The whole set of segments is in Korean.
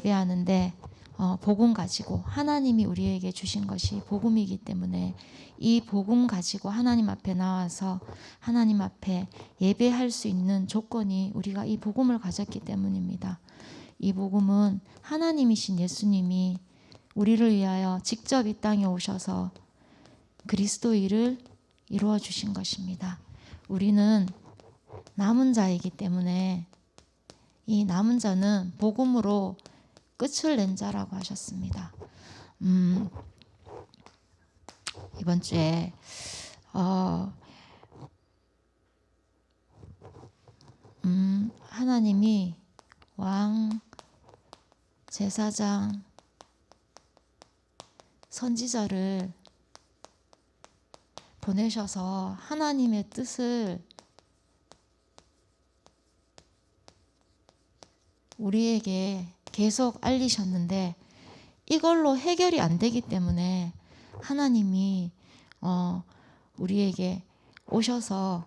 예배하는데 복음 가지고 하나님이 우리에게 주신 것이 복음이기 때문에 이 복음 가지고 하나님 앞에 나와서 하나님 앞에 예배할 수 있는 조건이 우리가 이 복음을 가졌기 때문입니다. 이 복음은 하나님이신 예수님이 우리를 위하여 직접 이 땅에 오셔서 그리스도 일을 이루어 주신 것입니다. 우리는 남은 자이기 때문에 이 남은 자는 복음으로 끝을 낸 자라고 하셨습니다. 이번 주에 하나님이 왕, 제사장, 선지자를 보내셔서 하나님의 뜻을 우리에게 계속 알리셨는데 이걸로 해결이 안 되기 때문에 하나님이 우리에게 오셔서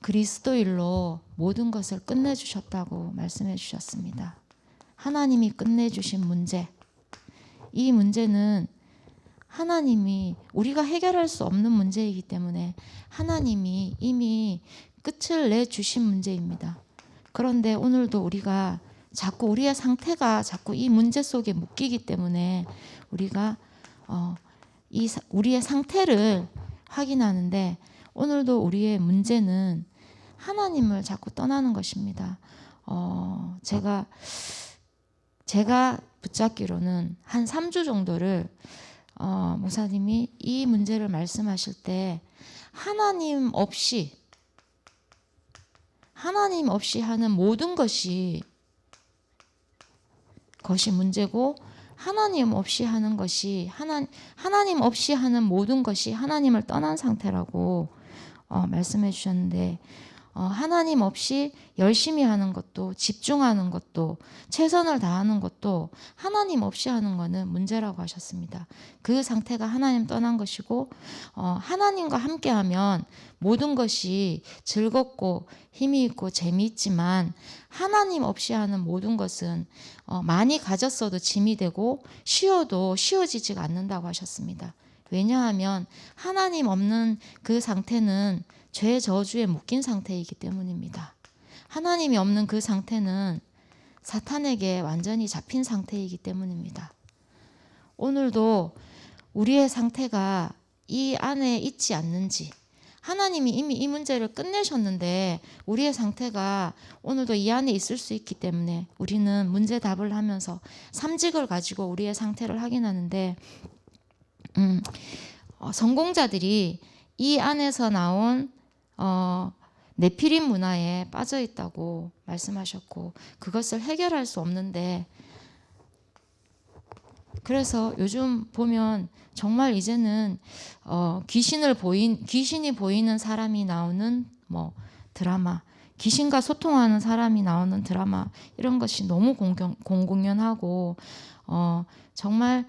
그리스도일로 모든 것을 끝내주셨다고 말씀해 주셨습니다. 하나님이 끝내주신 문제, 이 문제는 하나님이 우리가 해결할 수 없는 문제이기 때문에 하나님이 이미 끝을 내주신 문제입니다. 그런데 오늘도 우리가 자꾸 우리의 상태가 자꾸 이 문제 속에 묶이기 때문에 우리가 우리의 상태를 확인하는데 오늘도 우리의 문제는 하나님을 자꾸 떠나는 것입니다. 제가 붙잡기로는 한 3주 정도를 목사님이 이 문제를 말씀하실 때 하나님 없이 하는 모든 것이 문제고 하나님 없이 하는 것이 하나님 없이 하는 모든 것이 하나님을 떠난 상태라고 말씀해 주셨는데 하나님 없이 열심히 하는 것도 집중하는 것도 최선을 다하는 것도 하나님 없이 하는 것은 문제라고 하셨습니다. 그 상태가 하나님 떠난 것이고 하나님과 함께하면 모든 것이 즐겁고 힘이 있고 재미있지만 하나님 없이 하는 모든 것은 많이 가졌어도 짐이 되고 쉬어도 쉬어지지가 않는다고 하셨습니다. 왜냐하면 하나님 없는 그 상태는 죄 저주에 묶인 상태이기 때문입니다. 하나님이 없는 그 상태는 사탄에게 완전히 잡힌 상태이기 때문입니다. 오늘도 우리의 상태가 이 안에 있지 않는지, 하나님이 이미 이 문제를 끝내셨는데 우리의 상태가 오늘도 이 안에 있을 수 있기 때문에 우리는 문제 답을 하면서 삼직을 가지고 우리의 상태를 확인하는데 성공자들이 이 안에서 나온 네피림 문화에 빠져 있다고 말씀하셨고 그것을 해결할 수 없는데 그래서 요즘 보면 정말 이제는 귀신이 보이는 사람이 나오는 드라마, 귀신과 소통하는 사람이 나오는 드라마 이런 것이 너무 공공연하고 정말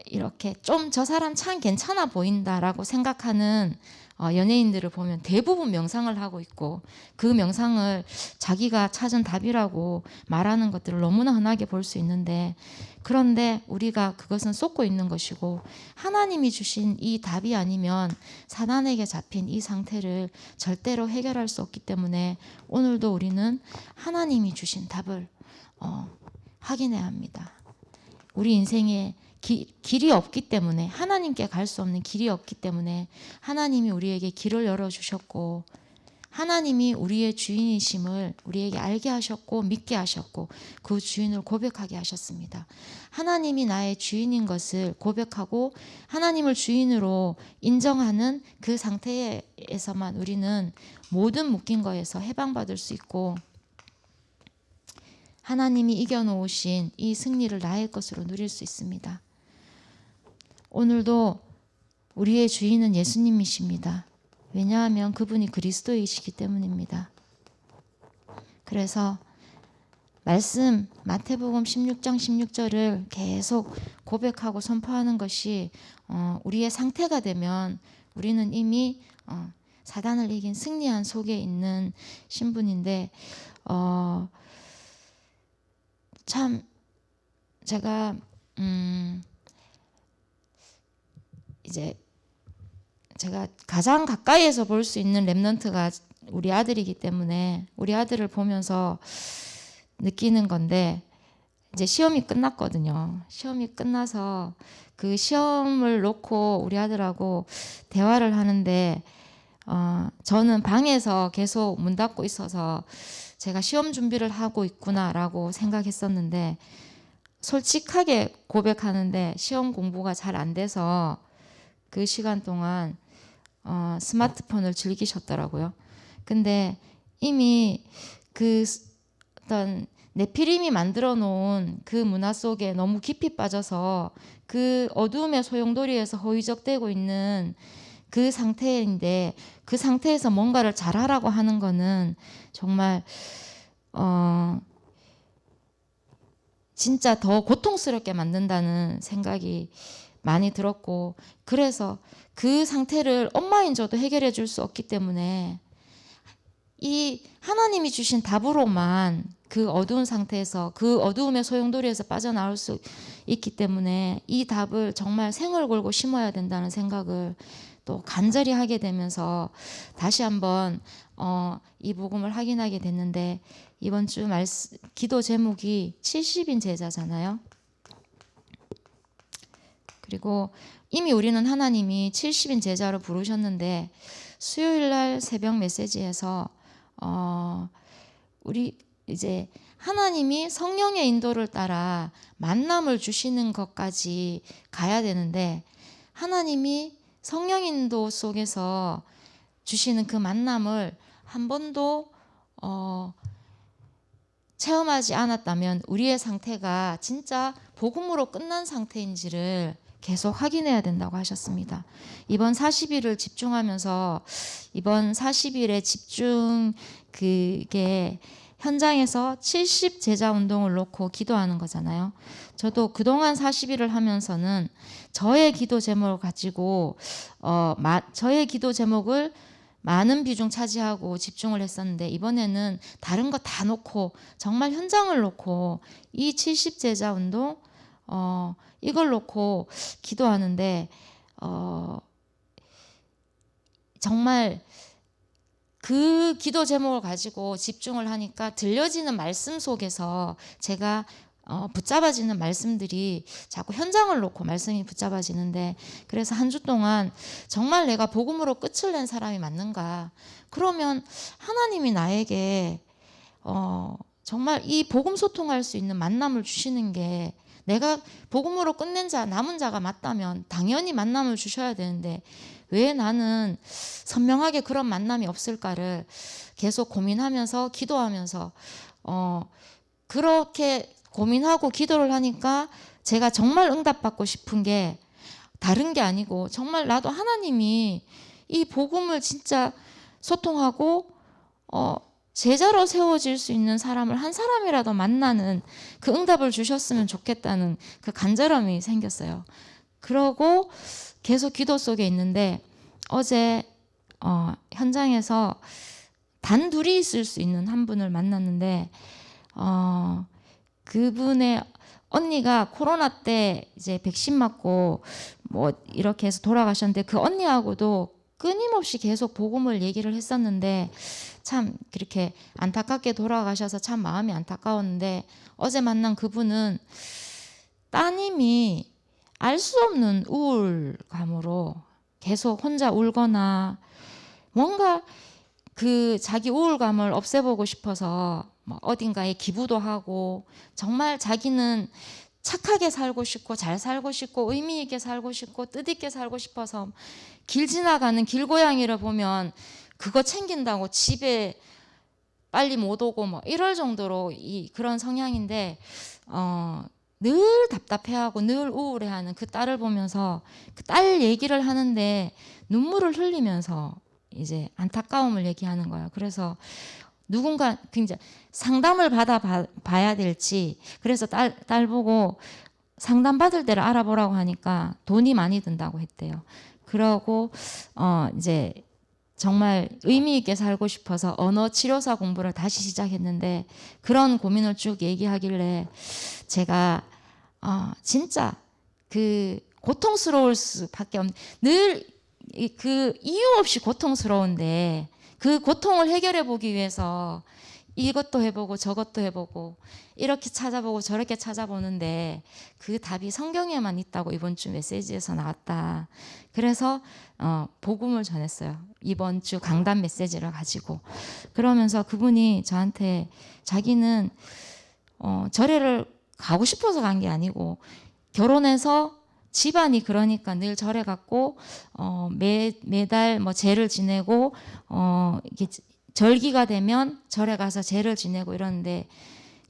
이렇게 좀 저 사람 참 괜찮아 보인다라고 생각하는 연예인들을 보면 대부분 명상을 하고 있고 그 명상을 자기가 찾은 답이라고 말하는 것들을 너무나 흔하게 볼 수 있는데 그런데 우리가 그것은 쏟고 있는 것이고 하나님이 주신 이 답이 아니면 사단에게 잡힌 이 상태를 절대로 해결할 수 없기 때문에 오늘도 우리는 하나님이 주신 답을 확인해야 합니다. 우리 인생에 길이 없기 때문에 하나님께 갈 수 없는 길이 없기 때문에 하나님이 우리에게 길을 열어주셨고 하나님이 우리의 주인이심을 우리에게 알게 하셨고 믿게 하셨고 그 주인을 고백하게 하셨습니다. 하나님이 나의 주인인 것을 고백하고 하나님을 주인으로 인정하는 그 상태에서만 우리는 모든 묶인 거에서 해방받을 수 있고 하나님이 이겨놓으신 이 승리를 나의 것으로 누릴 수 있습니다. 오늘도 우리의 주인은 예수님이십니다. 왜냐하면 그분이 그리스도이시기 때문입니다. 그래서 말씀 마태복음 16장 16절을 계속 고백하고 선포하는 것이 우리의 상태가 되면 우리는 이미 사단을 이긴 승리한 속에 있는 신분인데 참 제가 이제 제가 가장 가까이에서 볼 수 있는 랩넌트가 우리 아들이기 때문에 우리 아들을 보면서 느끼는 건데, 이제 시험이 끝났거든요. 시험이 끝나서 그 시험을 놓고 우리 아들하고 대화를 하는데 저는 방에서 계속 문 닫고 있어서 제가 시험 준비를 하고 있구나라고 생각했었는데, 솔직하게 고백하는데 시험 공부가 잘 안 돼서 그 시간 동안 스마트폰을 즐기셨더라고요. 근데 이미 그 어떤 네피림이 만들어 놓은 그 문화 속에 너무 깊이 빠져서 그 어둠의 소용돌이에서 허위적대고 있는 그 상태인데, 그 상태에서 뭔가를 잘하라고 하는 거는 정말 진짜 더 고통스럽게 만든다는 생각이 많이 들었고, 그래서 그 상태를 엄마인 저도 해결해 줄 수 없기 때문에 이 하나님이 주신 답으로만 그 어두운 상태에서, 그 어두움의 소용돌이에서 빠져나올 수 있기 때문에 이 답을 정말 생을 걸고 심어야 된다는 생각을 또 간절히 하게 되면서 다시 한번 이 복음을 확인하게 됐는데, 이번 주 기도 제목이 70인 제자잖아요. 그리고 이미 우리는 하나님이 70인 제자로 부르셨는데, 수요일 날 새벽 메시지에서 우리 이제 하나님이 성령의 인도를 따라 만남을 주시는 것까지 가야 되는데, 하나님이 성령 인도 속에서 주시는 그 만남을 한 번도 체험하지 않았다면 우리의 상태가 진짜 복음으로 끝난 상태인지를 계속 확인해야 된다고 하셨습니다. 이번 40일을 집중하면서, 이번 40일의 집중, 그게 현장에서 70 제자 운동을 놓고 기도하는 거잖아요. 저도 그동안 40일을 하면서는 저의 기도 제목을 가지고 저의 기도 제목을 많은 비중 차지하고 집중을 했었는데, 이번에는 다른 거 다 놓고 정말 현장을 놓고 이 70 제자 운동 이걸 놓고 기도하는데, 정말 그 기도 제목을 가지고 집중을 하니까 들려지는 말씀 속에서 제가 붙잡아지는 말씀들이 자꾸 현장을 놓고 말씀이 붙잡아지는데, 그래서 한 주 동안 정말 내가 복음으로 끝을 낸 사람이 맞는가? 그러면 하나님이 나에게 정말 이 복음 소통할 수 있는 만남을 주시는 게, 내가 복음으로 끝낸 자, 남은 자가 맞다면 당연히 만남을 주셔야 되는데 왜 나는 선명하게 그런 만남이 없을까를 계속 고민하면서 기도하면서 그렇게 고민하고 기도를 하니까 제가 정말 응답받고 싶은 게 다른 게 아니고, 정말 나도 하나님이 이 복음을 진짜 소통하고 제자로 세워질 수 있는 사람을 한 사람이라도 만나는 그 응답을 주셨으면 좋겠다는 그 간절함이 생겼어요. 그러고 계속 기도 속에 있는데, 어제 현장에서 단둘이 있을 수 있는 한 분을 만났는데, 그분의 언니가 코로나 때 이제 백신 맞고 뭐 이렇게 해서 돌아가셨는데, 그 언니하고도 끊임없이 계속 복음을 얘기를 했었는데 참 그렇게 안타깝게 돌아가셔서 참 마음이 안타까웠는데, 어제 만난 그분은 따님이 알 수 없는 우울감으로 계속 혼자 울거나, 뭔가 그 자기 우울감을 없애보고 싶어서 어딘가에 기부도 하고, 정말 자기는 착하게 살고 싶고 잘 살고 싶고 의미 있게 살고 싶고 뜻있게 살고 싶어서 길 지나가는 길고양이를 보면 그거 챙긴다고 집에 빨리 못 오고 뭐 이럴 정도로 그런 성향인데, 늘 답답해하고 늘 우울해하는 그 딸을 보면서 그 딸 얘기를 하는데 눈물을 흘리면서 이제 안타까움을 얘기하는 거예요. 그래서 누군가 굉장히 상담을 받아봐야 될지, 그래서 딸 보고 상담 받을 때를 알아보라고 하니까 돈이 많이 든다고 했대요. 그러고 이제 정말 의미 있게 살고 싶어서 언어 치료사 공부를 다시 시작했는데 그런 고민을 쭉 얘기하길래 제가 진짜 그 고통스러울 수밖에 없는 늘 그 이유 없이 고통스러운데 그 고통을 해결해 보기 위해서 이것도 해보고 저것도 해보고 이렇게 찾아보고 저렇게 찾아보는데 그 답이 성경에만 있다고 이번 주 메시지에서 나왔다. 그래서 복음을 전했어요. 이번 주 강단 메시지를 가지고. 그러면서 그분이 저한테 자기는 절에를 가고 싶어서 간 게 아니고 결혼해서 집안이 그러니까 늘 절에 갔고 매달 뭐 제를 지내고 이게 절기가 되면 절에 가서 제를 지내고 이러는데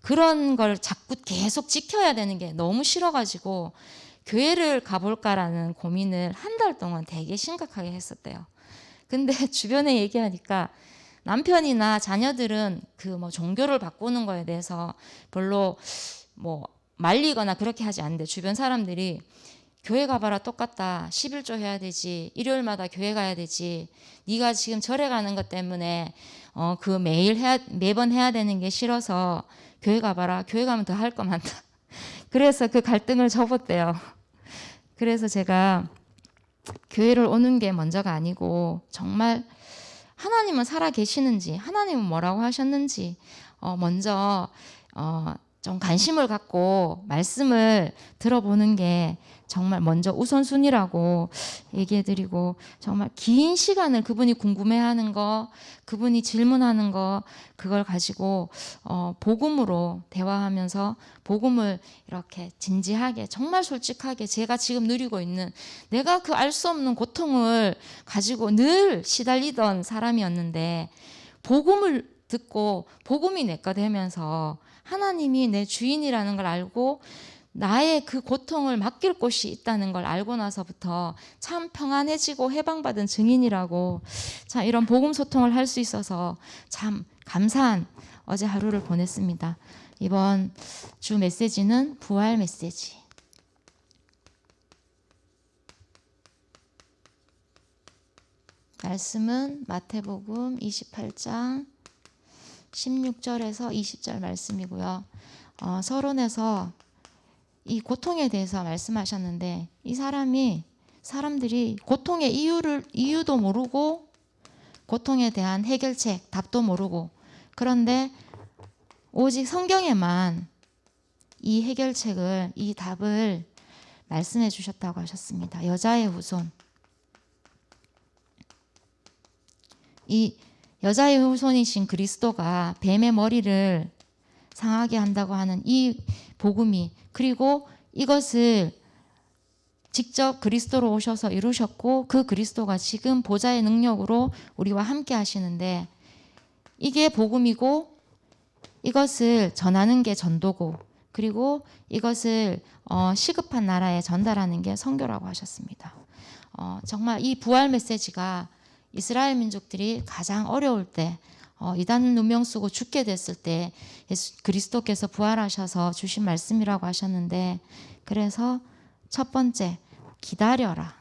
그런 걸 자꾸 계속 지켜야 되는 게 너무 싫어가지고 교회를 가볼까라는 고민을 한 달 동안 되게 심각하게 했었대요. 근데 주변에 얘기하니까 남편이나 자녀들은 그 뭐 종교를 바꾸는 거에 대해서 별로 뭐 말리거나 그렇게 하지 않는데 주변 사람들이 교회 가봐라 똑같다. 11조 해야 되지. 일요일마다 교회 가야 되지. 네가 지금 절에 가는 것 때문에 그 매번 해야 되는 게 싫어서 교회 가봐라. 교회 가면 더 할 거 많다. 그래서 그 갈등을 접었대요. 그래서 제가 교회를 오는 게 먼저가 아니고 정말 하나님은 살아 계시는지 하나님은 뭐라고 하셨는지 먼저 좀 관심을 갖고 말씀을 들어보는 게 정말 먼저 우선순위라고 얘기해드리고 정말 긴 시간을 그분이 궁금해하는 거 그분이 질문하는 거 그걸 가지고 복음으로 대화하면서 복음을 이렇게 진지하게 정말 솔직하게 제가 지금 누리고 있는 내가 그 알 수 없는 고통을 가지고 늘 시달리던 사람이었는데 복음을 듣고 복음이 내 거 되면서 하나님이 내 주인이라는 걸 알고 나의 그 고통을 맡길 곳이 있다는 걸 알고 나서부터 참 평안해지고 해방받은 증인이라고 참 이런 복음 소통을 할 수 있어서 참 감사한 어제 하루를 보냈습니다. 이번 주 메시지는 부활 메시지. 말씀은 마태복음 28장 16절에서 20절 말씀이고요. 서론에서 이 고통에 대해서 말씀하셨는데 이 사람들이 고통의 이유도 모르고 고통에 대한 해결책, 답도 모르고 그런데 오직 성경에만 이 해결책을, 이 답을 말씀해 주셨다고 하셨습니다. 여자의 후손. 이 여자의 후손이신 그리스도가 뱀의 머리를 상하게 한다고 하는 이 복음이 그리고 이것을 직접 그리스도로 오셔서 이루셨고 그 그리스도가 지금 보좌의 능력으로 우리와 함께 하시는데 이게 복음이고 이것을 전하는 게 전도고 그리고 이것을 시급한 나라에 전달하는 게 선교라고 하셨습니다. 정말 이 부활 메시지가 이스라엘 민족들이 가장 어려울 때 이단 누명 쓰고 죽게 됐을 때 예수 그리스도께서 부활하셔서 주신 말씀이라고 하셨는데 그래서 첫 번째 기다려라.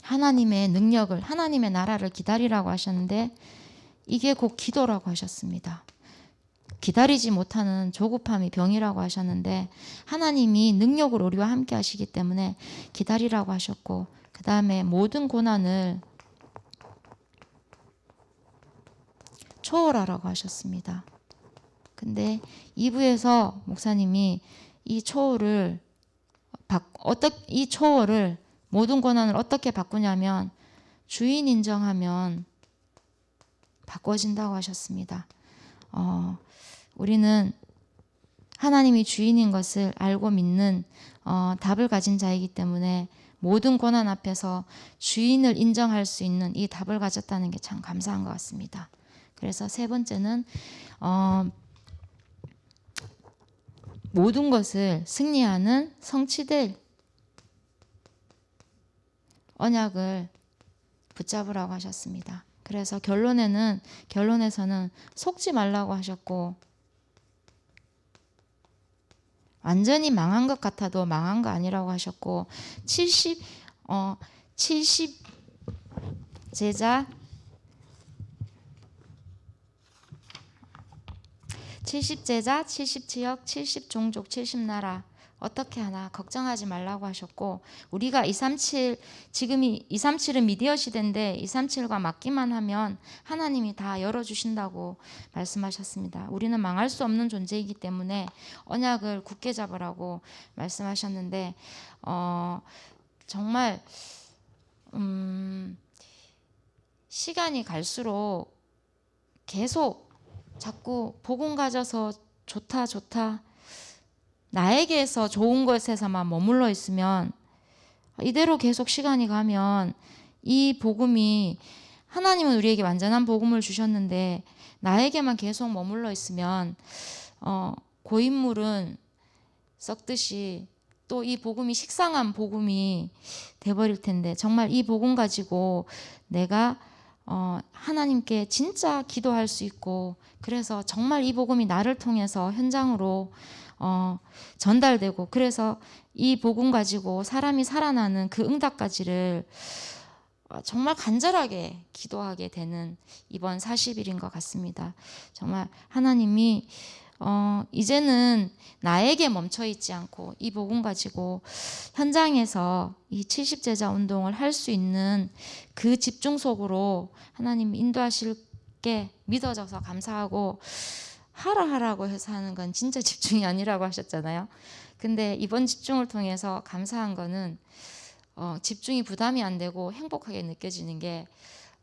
하나님의 능력을 하나님의 나라를 기다리라고 하셨는데 이게 곧 기도라고 하셨습니다. 기다리지 못하는 조급함이 병이라고 하셨는데 하나님이 능력으로 우리와 함께 하시기 때문에 기다리라고 하셨고 그 다음에 모든 고난을 초월하라고 하셨습니다. 근데 2부에서 목사님이 이 초월을 모든 고난을 어떻게 바꾸냐면 주인 인정하면 바꿔진다고 하셨습니다. 우리는 하나님이 주인인 것을 알고 믿는 답을 가진 자이기 때문에 모든 고난 앞에서 주인을 인정할 수 있는 이 답을 가졌다는 게 참 감사한 것 같습니다. 그래서 세 번째는 모든 것을 승리하는 성취될 언약을 붙잡으라고 하셨습니다. 그래서 결론에서는 속지 말라고 하셨고 완전히 망한 것 같아도 망한 거 아니라고 하셨고 70 제자 70제자 70지역 70종족 70나라 어떻게 하나 걱정하지 말라고 하셨고, 우리가 237 지금이 237은 미디어 시대인데 237과 맞기만 하면 하나님이 다 열어주신다고 말씀하셨습니다. 우리는 망할 수 없는 존재이기 때문에 언약을 굳게 잡으라고 말씀하셨는데 정말 시간이 갈수록 계속 자꾸 복음 가져서 좋다 나에게서 좋은 것에서만 머물러 있으면, 이대로 계속 시간이 가면 이 복음이, 하나님은 우리에게 완전한 복음을 주셨는데 나에게만 계속 머물러 있으면 고인물은 썩듯이 또 이 복음이 식상한 복음이 돼버릴 텐데, 정말 이 복음 가지고 내가 하나님께 진짜 기도할 수 있고, 그래서 정말 이 복음이 나를 통해서 현장으로 전달되고, 그래서 이 복음 가지고 사람이 살아나는 그 응답까지를 정말 간절하게 기도하게 되는 이번 40일인 것 같습니다. 정말 하나님이 이제는 나에게 멈춰 있지 않고 이 복음 가지고 현장에서 이 70제자 운동을 할 수 있는 그 집중 속으로 하나님 인도하실게 믿어져서 감사하고, 하라고 해서 하는 건 진짜 집중이 아니라고 하셨잖아요. 근데 이번 집중을 통해서 감사한 거는 집중이 부담이 안 되고 행복하게 느껴지는 게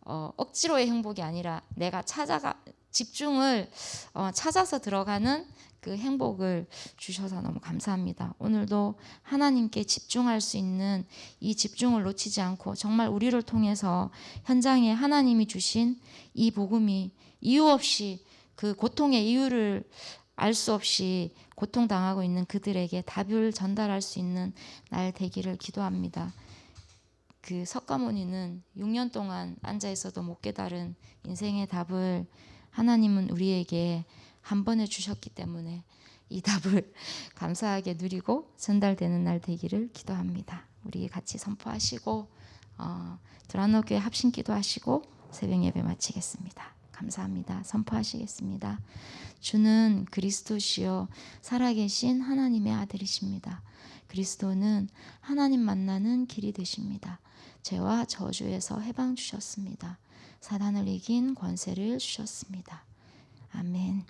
억지로의 행복이 아니라 내가 집중을 찾아서 들어가는 그 행복을 주셔서 너무 감사합니다. 오늘도 하나님께 집중할 수 있는 이 집중을 놓치지 않고 정말 우리를 통해서 현장에 하나님이 주신 이 복음이 이유 없이, 그 고통의 이유를 알 수 없이 고통당하고 있는 그들에게 답을 전달할 수 있는 날 되기를 기도합니다. 그 석가모니는 6년 동안 앉아 있어도 못 깨달은 인생의 답을 하나님은 우리에게 한 번에 주셨기 때문에 이 답을 감사하게 누리고 전달되는 날 되기를 기도합니다. 우리 같이 선포하시고 드라노교회 합심 기도하시고 새벽 예배 마치겠습니다. 감사합니다. 선포하시겠습니다. 주는 그리스도시요 살아계신 하나님의 아들이십니다. 그리스도는 하나님 만나는 길이 되십니다. 죄와 저주에서 해방 주셨습니다. 사단을 이긴 권세를 주셨습니다. 아멘.